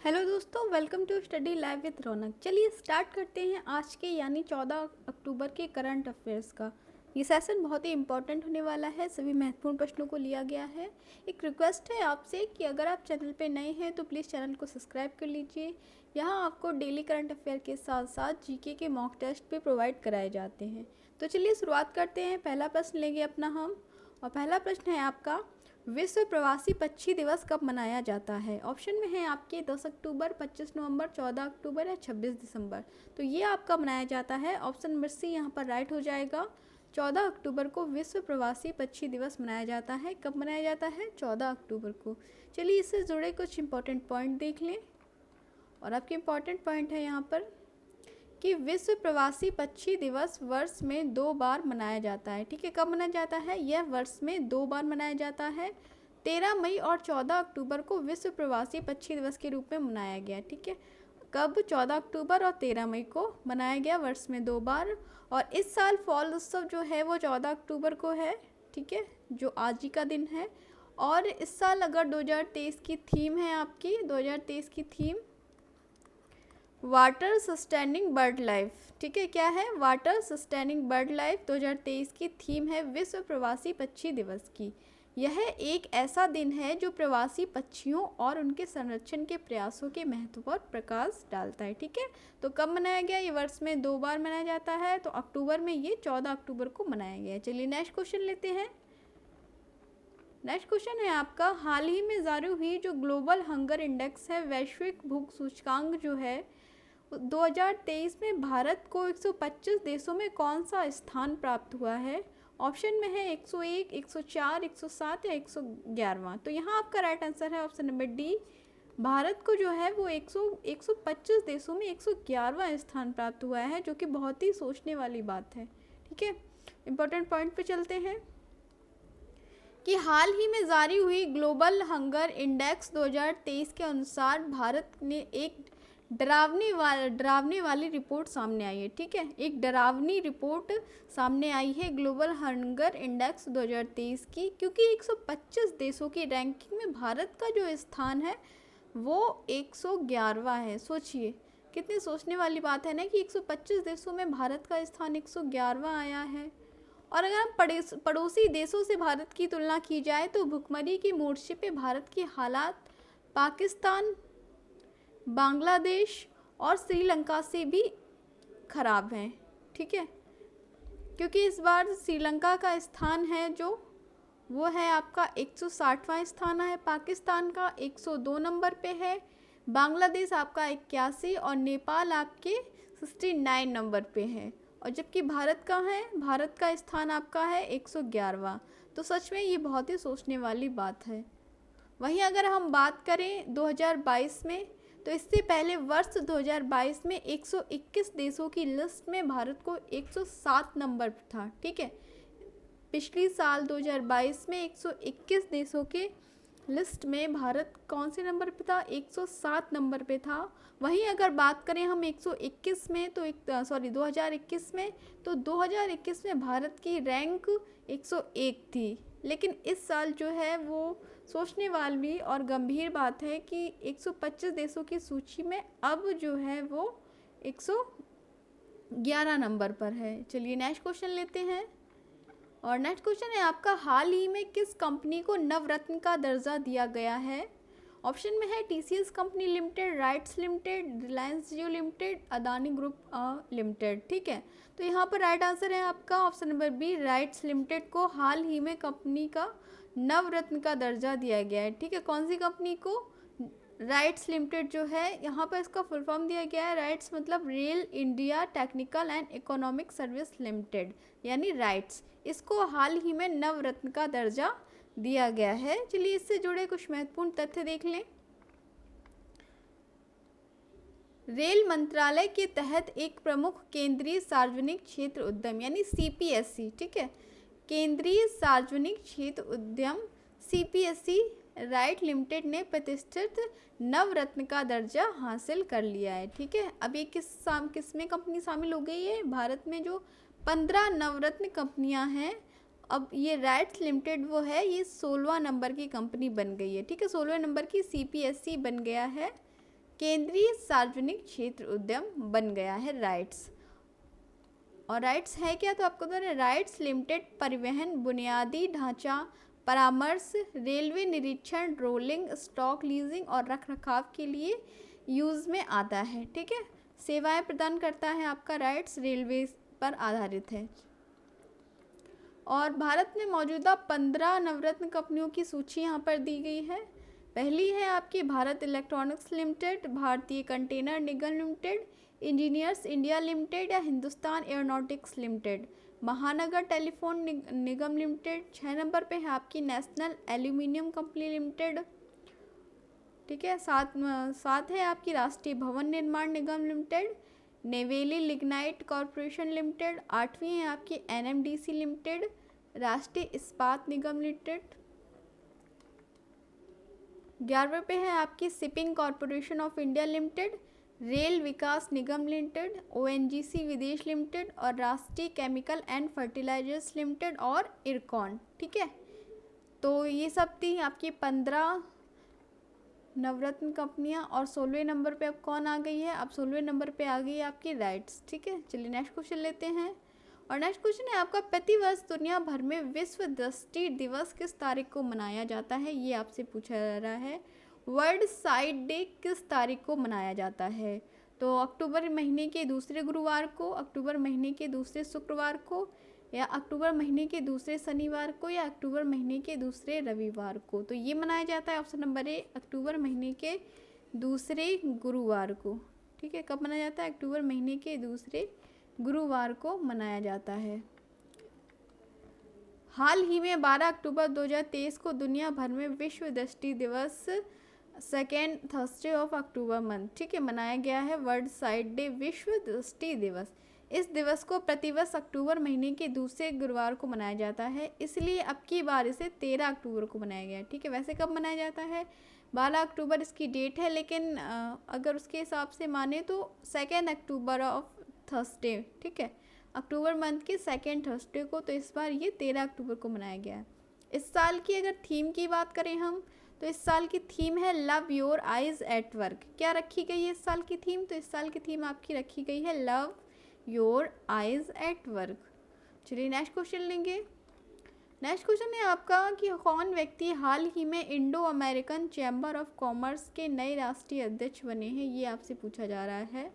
Hello दोस्तों, welcome to study live with Raunak. चलिए start करते हैं आज के यानी 14 अक्टूबर के करंट अफेयर्स का। ये सेशन बहुत ही इंपॉर्टेंट होने वाला है, सभी महत्वपूर्ण प्रश्नों को लिया गया है। एक रिक्वेस्ट है आपसे कि अगर आप चैनल पे नए हैं तो प्लीज़ चैनल को सब्सक्राइब कर लीजिए। यहाँ आपको डेली करंट अफेयर के साथ साथ जीके के मॉक टेस्ट भी प्रोवाइड कराए जाते हैं। तो चलिए शुरुआत करते हैं। पहला प्रश्न लेंगे अपना हम, और पहला प्रश्न है आपका, विश्व प्रवासी पक्षी दिवस कब मनाया जाता है? ऑप्शन में है आपके 10 अक्टूबर, 25 नवंबर, 14 अक्टूबर या 26 दिसंबर। तो ये आपका मनाया जाता है। ऑप्शन नंबर सी यहाँ पर राइट हो जाएगा। 14 अक्टूबर को विश्व प्रवासी पक्षी दिवस मनाया जाता है। कब मनाया जाता है? 14 अक्टूबर को। चलिए इससे जुड़े कुछ इंपॉर्टेंट पॉइंट देख लें। और आपके इंपॉर्टेंट पॉइंट है यहाँ पर कि विश्व प्रवासी पक्षी दिवस वर्ष में 2 बार मनाया जाता है। ठीक है, कब मनाया जाता है? यह वर्ष में 2 बार मनाया जाता है। 13 मई और 14 अक्टूबर को विश्व प्रवासी पक्षी दिवस के रूप में मनाया गया। ठीक है, कब? 14 अक्टूबर और 13 मई को मनाया गया, वर्ष में 2 बार। और इस साल फॉल उत्सव जो है वो 14 अक्टूबर को है। ठीक है, जो आज ही का दिन है। और इस साल अगर 2023 की थीम है आपकी, 2023 की theme water sustaining bird life. ठीक है, क्या है? वाटर सस्टेनिंग बर्ड लाइफ 2023 की थीम है विश्व प्रवासी पक्षी दिवस की। यह एक ऐसा दिन है जो प्रवासी पक्षियों और उनके संरक्षण के प्रयासों के महत्व पर प्रकाश डालता है। ठीक है, तो कब मनाया गया? ये वर्ष में 2 बार मनाया जाता है। तो अक्टूबर में ये 14 अक्टूबर को मनाया गया है। चलिए नेक्स्ट क्वेश्चन लेते हैं। नेक्स्ट क्वेश्चन है आपका, हाल ही में जारी हुई जो ग्लोबल हंगर इंडेक्स है, वैश्विक भूख सूचकांक जो है, 2023 में भारत को 125 देशों में कौन सा स्थान प्राप्त हुआ है? ऑप्शन में है 101, 104, 107 या 111। तो यहाँ आपका राइट आंसर है ऑप्शन नंबर डी। भारत को जो है वो 125 देशों में 111वां स्थान प्राप्त हुआ है, जो कि बहुत ही सोचने वाली बात है। ठीक है, इंपॉर्टेंट पॉइंट पे चलते हैं कि हाल ही में जारी हुई ग्लोबल हंगर इंडेक्स 2023 के अनुसार भारत ने एक डरावनी वाली रिपोर्ट सामने आई है। ठीक है, एक डरावनी रिपोर्ट सामने आई है ग्लोबल हंगर इंडेक्स 2023 की, क्योंकि 125 देशों की रैंकिंग में भारत का जो स्थान है वो 111वां है। सोचिए, कितनी सोचने वाली बात है ना कि 125 देशों में भारत का स्थान 111वां आया है। और अगर हम पड़ोसी देशों से भारत की तुलना की जाए तो भुखमरी की मोर्चे पे भारत के हालात पाकिस्तान, बांग्लादेश और श्रीलंका से भी खराब हैं। ठीक है, क्योंकि इस बार श्रीलंका का स्थान है जो वो है आपका 160वां स्थान है, पाकिस्तान का 102 नंबर पे है, बांग्लादेश आपका 81 और नेपाल आपके 69 नंबर पे है। और जबकि भारत का है, भारत का स्थान आपका है 111वां। तो सच में ये बहुत ही सोचने वाली बात है। वहीं अगर हम बात करें 2022 में, तो इससे पहले वर्ष 2022 में 121 देशों की लिस्ट में भारत को 107 नंबर था। ठीक है, पिछली साल 2022 में 121 देशों के लिस्ट में भारत कौन से नंबर पे था? 107 नंबर पे था। वहीं अगर बात करें हम 121 में, तो 2021 में, तो 2021 में भारत की रैंक 101 थी। लेकिन इस साल जो है वो सोचने वाली और गंभीर बात है कि 125 देशों की सूची में अब जो है वो 111 नंबर पर है। चलिए नेक्स्ट क्वेश्चन लेते हैं। और नेक्स्ट क्वेश्चन है आपका, हाल ही में किस कंपनी को नवरत्न का दर्जा दिया गया है? ऑप्शन में है TCS company limited, RITES limited, Reliance Jio limited, Adani group limited. ठीक है, तो यहाँ पर राइट आंसर है आपका option number B, RITES limited को हाल ही में कंपनी का नवरत्न का दर्जा दिया गया है। ठीक है, कौन सी कंपनी को? राइट्स लिमिटेड जो है, यहाँ पर इसका फुल फॉर्म दिया गया है। राइट्स मतलब rail India technical and economic service limited, यानी राइट्स। इसको हाल ही में नवरत्न का दर्जा दिया गया है। चलिए इससे जुड़े कुछ महत्वपूर्ण तथ्य देख लें। रेल मंत्रालय के तहत एक प्रमुख केंद्रीय सार्वजनिक क्षेत्र उद्यम यानी सीपीएससी, ठीक है, केंद्रीय सार्वजनिक क्षेत्र उद्यम सीपीएससी राइट लिमिटेड ने प्रतिष्ठित नवरत्न का दर्जा हासिल कर लिया है। ठीक है, अब ये किस में कंपनी शामिल हो गई है? भारत में जो 15 नवरत्न कंपनियां हैं, अब ये राइट्स लिमिटेड वो है, ये 16वां नंबर की कंपनी बन गई है। ठीक है, 16वें नंबर की सीपीएससी बन गया है केंद्रीय सार्वजनिक क्षेत्र उद्यम बन गया है राइट्स। और राइट्स है क्या, तो आपको बता राइट्स लिमिटेड परिवहन, बुनियादी ढांचा, परामर्श, रेलवे निरीक्षण, रोलिंग स्टॉक लीजिंग और रखरखाव के लिए यूज में आता है। ठीक है, सेवाएं प्रदान करता है आपका राइट्स, रेलवे पर आधारित है। और भारत में मौजूदा 15 नवरत्न कंपनियों की सूची यहाँ पर दी गई है। पहली है आपकी भारत इलेक्ट्रॉनिक्स लिमिटेड, भारतीय कंटेनर निगम लिमिटेड, इंजीनियर्स इंडिया लिमिटेड या हिंदुस्तान एयरोनॉटिक्स लिमिटेड, महानगर टेलीफोन निगम लिमिटेड। 6 नंबर पे है आपकी नेशनल एल्यूमिनियम कंपनी लिमिटेड। ठीक है, सात है आपकी राष्ट्रीय भवन निर्माण निगम limited, Neyveli lignite corporation limited. 8वीं है आपकी एनएमडीसी लिमिटेड, राष्ट्रीय इस्पात निगम लिमिटेड। 11वें पे है आपकी shipping corporation of India limited, rail Vikas Nigam limited, ONGC विदेश लिमिटेड और राष्ट्रीय केमिकल एंड फर्टिलाइजर्स लिमिटेड और इरकॉन। ठीक है, तो ये सब थी आपकी 15 नवरत्न कंपनियां। और 16वें नंबर पे अब कौन आ गई है, अब 16वें नंबर पे आ गई है आपकी राइट्स। ठीक है, चलिए नेक्स्ट क्वेश्चन लेते हैं। और नेक्स्ट क्वेश्चन है आपका, प्रतिवर्ष दुनिया भर में विश्व दृष्टि दिवस किस तारीख को मनाया जाता है, ये आपसे पूछा जा रहा है। वर्ल्ड साइट डे किस तारीख को मनाया जाता है, तो अक्टूबर महीने के दूसरे गुरुवार को, अक्टूबर महीने के दूसरे शुक्रवार को, या अक्टूबर महीने के दूसरे शनिवार को, या अक्टूबर महीने के दूसरे रविवार को। तो ये मनाया जाता है ऑप्शन नंबर ए, अक्टूबर महीने के दूसरे गुरुवार को। ठीक है, कब मनाया जाता है, अक्टूबर महीने के दूसरे गुरुवार को मनाया जाता है। हाल ही में 12 अक्टूबर 2023 को दुनिया भर में विश्व दृष्टि दिवस second Thursday of October month, ठीक है, मनाया गया है वर्ल्ड साइट डे, विश्व दृष्टि दिवस। इस दिवस को प्रतिवर्ष अक्टूबर महीने के दूसरे गुरुवार को मनाया जाता है, इसलिए अब की बार इसे 13 अक्टूबर को मनाया गया है। ठीक है, वैसे कब मनाया जाता है, 12 अक्टूबर इसकी डेट है, लेकिन अगर उसके हिसाब से माने तो 2 अक्टूबर ऑफ थर्सडे। ठीक है, अक्टूबर मंथ के 2 थर्सडे को, तो इस बार ये 13 अक्टूबर को मनाया गया है। इस साल की अगर थीम की बात करें हम, तो इस साल की थीम है love your eyes at work. क्या रखी गई है इस साल की थीम, तो इस साल की थीम आपकी रखी गई है love your eyes at work. चलिए नेक्स्ट क्वेश्चन लेंगे। नेक्स्ट क्वेश्चन है आपका कि कौन व्यक्ति हाल ही में Indo American chamber of commerce के नए राष्ट्रीय अध्यक्ष बने हैं, ये आपसे पूछा जा रहा है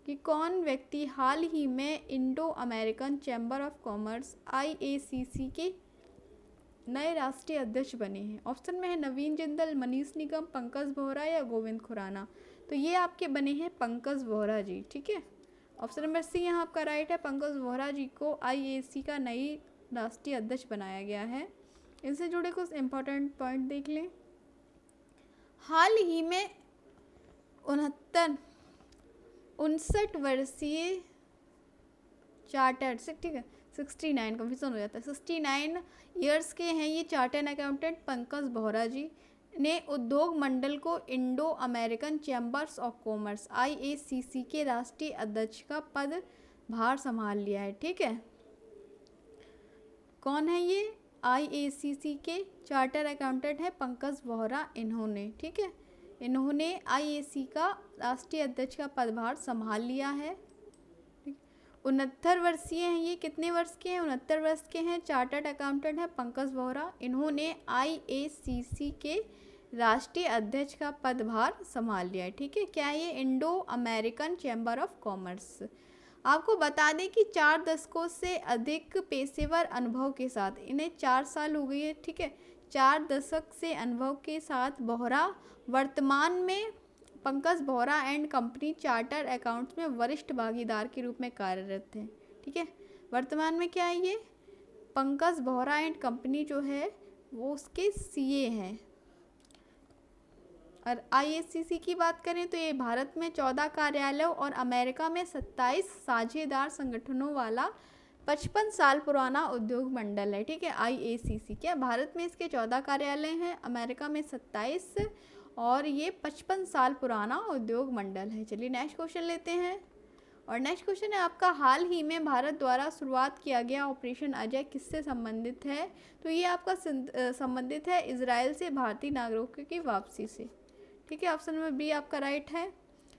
कि कौन व्यक्ति हाल ही में Indo American chamber of commerce IACC के नए राष्ट्रीय अध्यक्ष बने हैं। ऑप्शन में है नवीन जिंदल, मनीष निगम, पंकज बोहरा या गोविंद खुराना। तो ये आपके बने हैं पंकज बोहरा जी। ठीक है, ऑप्शन नंबर सी यहाँ आपका राइट है, पंकज बोहरा जी को IAC का नई राष्ट्रीय अध्यक्ष बनाया गया है। इनसे जुड़े कुछ इंपॉर्टेंट पॉइंट देख लें। हाल ही में 59 वर्षीय चार्टर्ड से, ठीक है 69 कंफ्यूजन हो जाता है, 69 ईयर्स के हैं ये चार्टर्ड अकाउंटेंट पंकज बोहरा जी ने उद्योग मंडल को Indo American chambers of commerce IACC के राष्ट्रीय अध्यक्ष का पद भार संभाल लिया है। ठीक है, कौन है ये, IACC के चार्टर्ड अकाउंटेंट है पंकज बोहरा इन्होंने। ठीक है, इन्होंने IAC का राष्ट्रीय अध्यक्ष का पदभार संभाल लिया है। 69 वर्षीय हैं ये, कितने वर्ष के हैं, 69 वर्ष के हैं, चार्टर्ड अकाउंटेंट है पंकज बोहरा, इन्होंने IACC के राष्ट्रीय अध्यक्ष का पदभार संभाल लिया है। ठीक है, क्या ये Indo American chamber of commerce. आपको बता दें कि 4 दशकों से अधिक पेशेवर अनुभव के साथ, इन्हें 4 साल हो गई है। ठीक है, 4 दशक से अनुभव के साथ बोहरा वर्तमान में Pankaj Bohra and company charter accounts में वरिष्ठ भागीदार के रूप में कार्यरत हैं। ठीक है, वर्तमान में क्या है ये, पंकज बोहरा एंड कंपनी जो है वो उसके CA हैं। और IACC की बात करें तो ये भारत में 14 कार्यालयों और अमेरिका में 27 साझेदार संगठनों वाला 55 साल पुराना उद्योग मंडल है। ठीक है, IACC क्या, भारत में इसके 14 कार्यालय हैं, अमेरिका में 27 और ये 55 साल पुराना उद्योग मंडल है। चलिए नेक्स्ट क्वेश्चन लेते हैं। और नेक्स्ट क्वेश्चन है आपका, हाल ही में भारत द्वारा शुरुआत किया गया ऑपरेशन अजय किससे संबंधित है, तो ये आपका संबंधित है इजराइल से भारतीय नागरिकों की वापसी से। ठीक है, ऑप्शन नंबर बी आपका राइट है।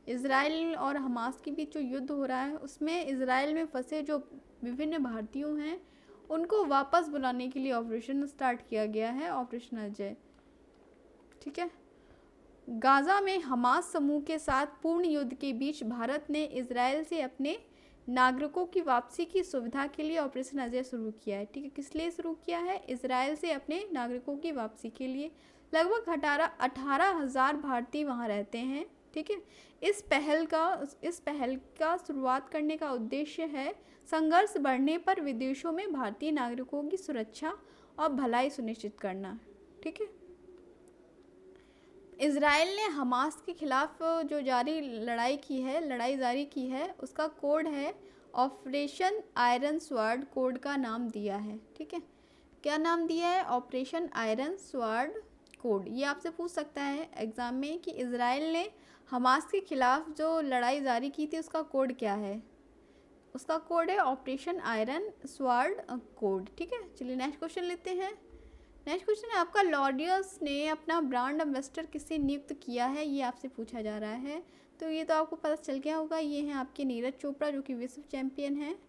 इजराइल और हमास के बीच जो युद्ध हो रहा है उसमें इजराइल में फंसे जो विभिन्न भारतीयों हैं उनको वापस बुलाने के लिए ऑपरेशन स्टार्ट किया गया है, ऑपरेशन अजय। ठीक है, गाज़ा में हमास समूह के साथ पूर्ण युद्ध के बीच भारत ने इजराइल से अपने नागरिकों की वापसी की सुविधा के लिए ऑपरेशन अजय शुरू किया है। ठीक है, किस लिए शुरू किया है? इजराइल से अपने नागरिकों की वापसी के लिए। लगभग 18,000 भारतीय वहाँ रहते हैं। ठीक है, इस पहल का शुरुआत करने का उद्देश्य है संघर्ष बढ़ने पर विदेशों में भारतीय नागरिकों की सुरक्षा और भलाई सुनिश्चित करना। ठीक है, इजराइल ने हमास के खिलाफ जो लड़ाई जारी की है उसका कोड है ऑपरेशन आयरन स्वॉर्ड, कोड का नाम दिया है। ठीक है, क्या नाम दिया है? Operation iron sword code. ये आपसे पूछ सकता है एग्जाम में कि इजराइल ने हमास के खिलाफ जो लड़ाई जारी की थी उसका कोड क्या है? उसका कोड है ऑपरेशन आयरन स्वॉर्ड कोड। ठीक है, चलिए नेक्स्ट क्वेश्चन लेते हैं। नेक्स्ट क्वेश्चन है आपका, लॉरियस ने अपना ब्रांड एम्बेसडर किसे नियुक्त किया है? ये आपसे पूछा जा रहा है। तो ये तो आपको पता चल गया होगा, ये हैं आपके नीरज चोपड़ा जो कि विश्व चैंपियन हैं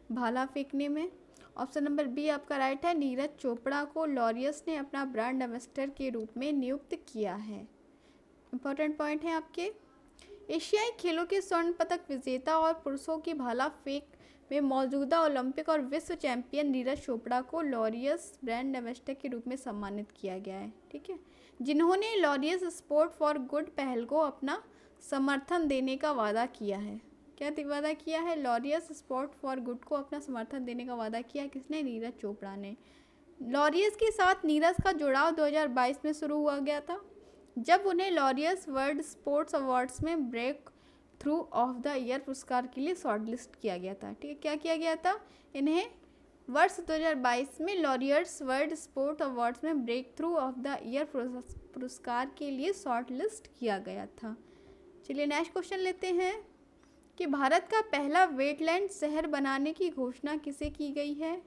भाला फेंकने में। ऑप्शन नंबर बी आपका राइट है, नीरज चोपड़ा को लॉरियस ने अपना ब्रांड एम्बेसडर के रूप में नियुक्त किया है। इंपॉर्टेंट पॉइंट है आपके। एशियाई खेलों के स्वर्ण पदक विजेता और पुरुषों की भाला फेंक में मौजूदा ओलंपिक और विश्व चैंपियन नीरज चोपड़ा को लॉरियस ब्रांड एम्बेसडर के रूप में सम्मानित किया गया है। ठीक है, जिन्होंने लॉरियस स्पोर्ट फॉर गुड पहल को अपना समर्थन देने का वादा किया है। क्या वादा किया है? लॉरियस स्पोर्ट फॉर गुड को अपना समर्थन देने का वादा किया है। किसने? नीरज चोपड़ा ने। लॉरियस के साथ नीरज का जुड़ाव 2022 में शुरू हुआ गया था जब उन्हें लॉरियस वर्ल्ड स्पोर्ट्स अवार्ड्स में breakthrough of the year पुरस्कार के लिए शॉर्टलिस्ट किया गया था। ठीक है, क्या किया गया था? इन्हें वर्ष 2022 में लॉरियस वर्ल्ड स्पोर्ट अवार्ड्स में breakthrough of the year पुरस्कार के लिए शॉर्टलिस्ट किया गया था। चलिए नेक्स्ट क्वेश्चन लेते हैं कि भारत का पहला वेटलैंड शहर बनाने की घोषणा किसे की गई है?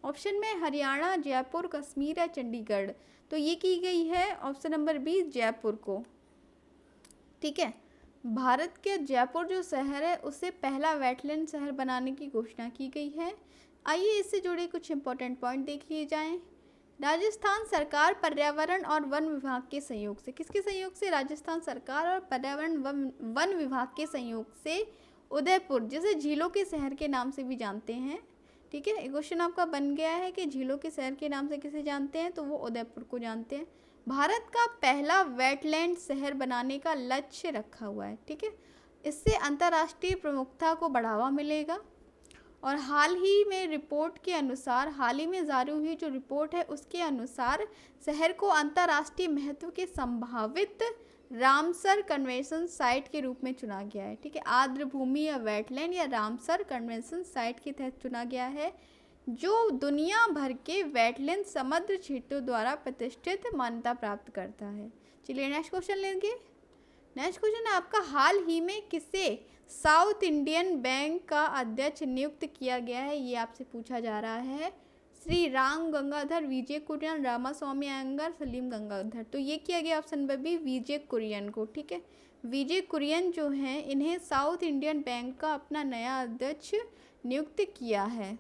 ऑप्शन में हरियाणा, जयपुर, कश्मीर या चंडीगढ़। तो ये की गई है ऑप्शन नंबर बी, जयपुर को। ठीक है, भारत के जयपुर जो शहर है उससे पहला वेटलैंड शहर बनाने की घोषणा की गई है। आइए इससे जुड़े कुछ इंपॉर्टेंट पॉइंट देख लिए जाएं। राजस्थान सरकार पर्यावरण और वन विभाग के सहयोग से, किसके सहयोग से? राजस्थान सरकार और पर्यावरण वन विभाग के सहयोग से उदयपुर, जिसे झीलों के शहर के नाम से भी जानते हैं। ठीक है, क्वेश्चन आपका बन गया है कि झीलों के शहर के नाम से किसे जानते हैं? तो वो उदयपुर को जानते हैं। भारत का पहला वेटलैंड शहर बनाने का लक्ष्य रखा हुआ है। ठीक है, इससे अंतर्राष्ट्रीय प्रमुखता को बढ़ावा मिलेगा। और हाल ही में जारी हुई जो रिपोर्ट है उसके अनुसार शहर को अंतर्राष्ट्रीय महत्व के संभावित रामसर कन्वेंशन साइट के रूप में चुना गया है। ठीक है, आर्द्र भूमि या वेटलैंड या रामसर कन्वेंशन साइट के तहत चुना गया है, जो दुनिया भर के वेटलैंड समुद्र क्षेत्रों द्वारा प्रतिष्ठित मान्यता प्राप्त करता है। चलिए नेक्स्ट क्वेश्चन लेंगे। नेक्स्ट क्वेश्चन है आपका, हाल ही में किसे साउथ इंडियन बैंक का अध्यक्ष नियुक्त किया गया है? ये आपसे पूछा जा रहा है। श्री राम गंगाधर, विजय कुरियन, रामास्वामी अयंगार, सलीम गंगाधर। तो ये किया गया ऑप्शन नंबर बी, विजय कुरियन को। ठीक है, विजय कुरियन जो हैं इन्हें साउथ इंडियन बैंक का अपना नया अध्यक्ष नियुक्त किया है।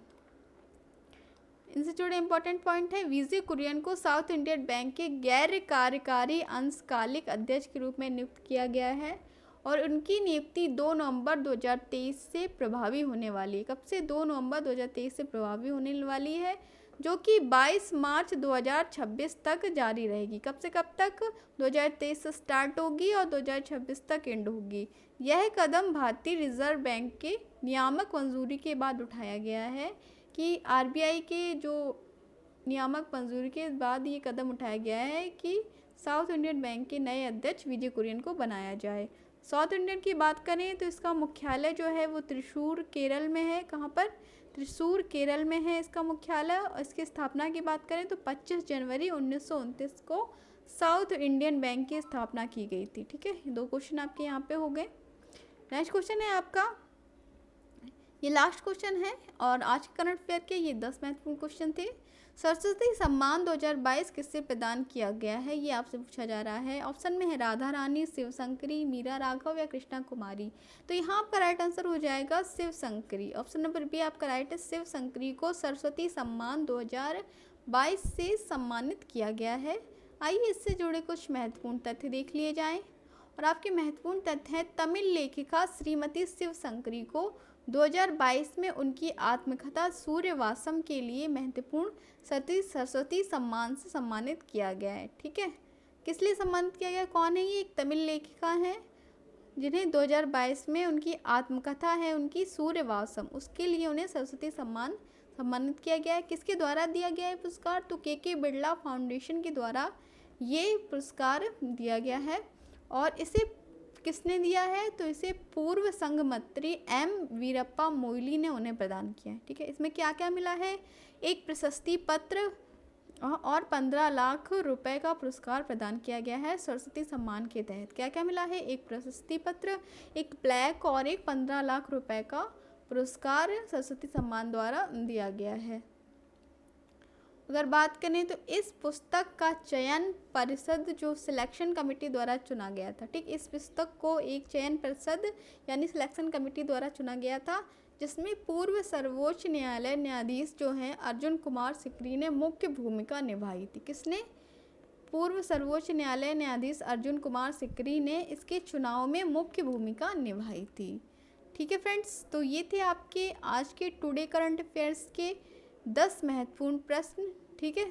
इनसे जुड़े इंपॉर्टेंट पॉइंट है, विजय कुरियन को साउथ इंडियन बैंक के गैर कार्यकारी अंशकालिक अध्यक्ष के रूप में नियुक्त किया गया है और उनकी नियुक्ति 2 नवंबर 2023 से प्रभावी होने वाली है। कब से? 2 नवंबर 2023 से प्रभावी होने वाली है, जो कि 22 मार्च 2026 तक जारी रहेगी। कब से कब तक? 2023 से स्टार्ट होगी और 2026 तक एंड होगी। यह कदम भारतीय रिजर्व बैंक के नियामक मंजूरी के बाद उठाया गया है कि आरबीआई के जो नियामक मंजूरी के बाद ये कदम उठाया गया है कि साउथ इंडियन बैंक के नए अध्यक्ष विजय कुरियन को बनाया जाए। साउथ इंडियन की बात करें तो इसका मुख्यालय जो है वो त्रिशूर, केरल में है। कहाँ पर? त्रिशूर, केरल में है इसका मुख्यालय। और इसकी स्थापना की बात करें तो 25 जनवरी 1929 को साउथ इंडियन बैंक की स्थापना की गई थी। ठीक है, 2 क्वेश्चन आपके यहाँ पे हो गए। नेक्स्ट क्वेश्चन है आपका, ये लास्ट क्वेश्चन है और आज करंट अफेयर के ये 10 महत्वपूर्ण क्वेश्चन थे। सरस्वती सम्मान 2022 किससे प्रदान किया गया है, ये आपसे पूछा जा रहा है। ऑप्शन में है राधा रानी, शिवशंकरी, मीरा राघव या कृष्णा कुमारी। तो यहाँ आपका राइट आंसर हो जाएगा शिवशंकरी। ऑप्शन नंबर बी आपका राइट है, शिवशंकरी को सरस्वती सम्मान 2022 से सम्मानित किया गया है। आइए इससे जुड़े कुछ महत्वपूर्ण तथ्य देख लिए जाएं। और आपके महत्वपूर्ण तथ्य हैं, तमिल लेखिका श्रीमती शिवशंकरी को 2022 में उनकी आत्मकथा सूर्यवासम के लिए महत्वपूर्ण सरस्वती सम्मान से सम्मानित किया गया है। ठीक है, किस लिए सम्मानित किया गया, कौन है ये, एक तमिल लेखिका हैं जिन्हें 2022 में उनकी आत्मकथा है उनकी सूर्यवासम, उसके लिए उन्हें सरस्वती सम्मान सम्मानित किया गया है। किसके द्वारा दिया गया है पुरस्कार, तो के बिरला फाउंडेशन के द्वारा ये पुरस्कार दिया गया है। और इसे किसने दिया है, तो इसे पूर्व संघ मंत्री एम वीरप्पा मोइली ने उन्हें प्रदान किया है। ठीक है, इसमें क्या क्या मिला है, एक प्रशस्ति पत्र और 15 लाख रुपए का पुरस्कार प्रदान किया गया है सरस्वती सम्मान के तहत। क्या क्या मिला है, एक प्रशस्ति पत्र, एक प्लेक और एक 15 लाख रुपए का पुरस्कार सरस्वती सम्मान द्वारा दिया गया है। अगर बात करें तो इस पुस्तक का चयन परिषद जो सिलेक्शन कमेटी द्वारा चुना गया था। ठीक, इस पुस्तक को एक चयन परिषद यानी सिलेक्शन कमेटी द्वारा चुना गया था, जिसमें पूर्व सर्वोच्च न्यायालय न्यायाधीश जो हैं अर्जुन कुमार सिकरी ने मुख्य भूमिका निभाई थी। किसने, पूर्व सर्वोच्च न्यायालय न्यायाधीश अर्जुन कुमार सिकरी ने इसके चुनाव में मुख्य भूमिका निभाई थी। ठीक है फ्रेंड्स, तो ये थे आपके आज के टुडे करंट अफेयर्स के 10 महत्वपूर्ण प्रश्न। ठीक है,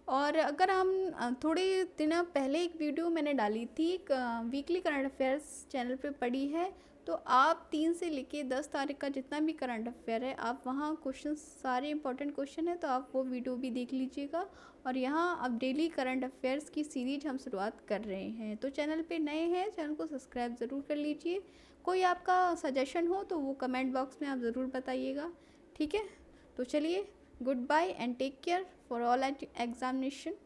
और अगर हम थोड़े दिन पहले एक वीडियो मैंने डाली थी वीकली करंट अफेयर्स चैनल पे पड़ी है, तो आप 3 से लेके 10 तारीख का जितना भी करंट अफेयर है आप वहाँ क्वेश्चन सारे इंपॉर्टेंट क्वेश्चन है, तो आप वो वीडियो भी देख लीजिएगा। और यहाँ अब डेली करंट अफेयर्स की सीरीज हम शुरुआत कर रहे हैं, तो चैनल पे नए हैं चैनल को सब्सक्राइब ज़रूर कर लीजिए। कोई आपका सजेशन हो तो वो कमेंट बॉक्स में आप ज़रूर बताइएगा। ठीक है, तो चलिए, goodbye and take care for all examination.